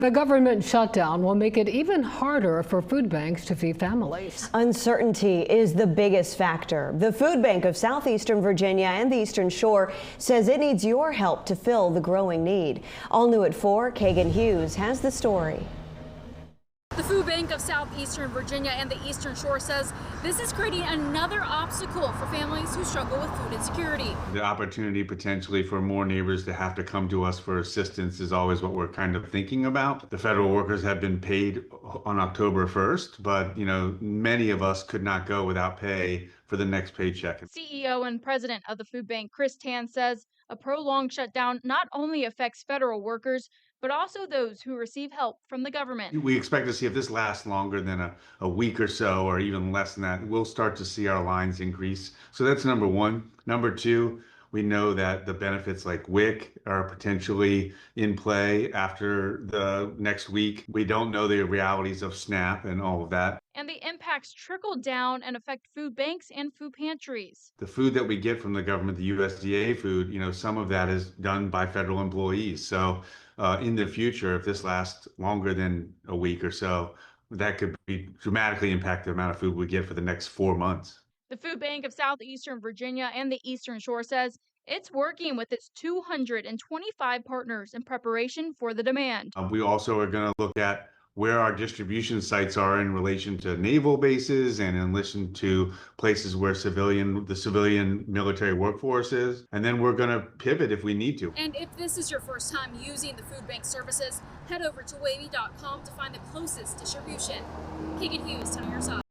The government shutdown will make it even harder for food banks to feed families. Uncertainty is the biggest factor. The Foodbank of Southeastern Virginia and the Eastern Shore says it needs your help to fill the growing need. All new at 4, Kagan Hughes has the story. The Foodbank of Southeastern Virginia and the Eastern Shore says this is creating another obstacle for families who struggle with food insecurity. The opportunity potentially for more neighbors to have to come to us for assistance is always what we're kind of thinking about. The federal workers have been paid on October 1st, but many of us could not go without pay for the next paycheck. CEO and president of the food bank, Chris Tan, says a prolonged shutdown not only affects federal workers, but also those who receive help from the government. We expect to see, if this lasts longer than a week or so, or even less than that, we'll start to see our lines increase. So that's number one. Number two, we know that the benefits like WIC are potentially in play after the next week. We don't know the realities of SNAP and all of that. And the impacts trickle down and affect food banks and food pantries. The food that we get from the government, the USDA food, some of that is done by federal employees. So in the future, if this lasts longer than a week or so, that could dramatically impact the amount of food we get for the next 4 months. The Foodbank of Southeastern Virginia and the Eastern Shore says it's working with its 225 partners in preparation for the demand. We also are going to look at where our distribution sites are in relation to naval bases and in relation to places where the civilian military workforce is. And then we're going to pivot if we need to. And if this is your first time using the food bank services, head over to wavy.com to find the closest distribution. Kagan Hughes, 10 years old.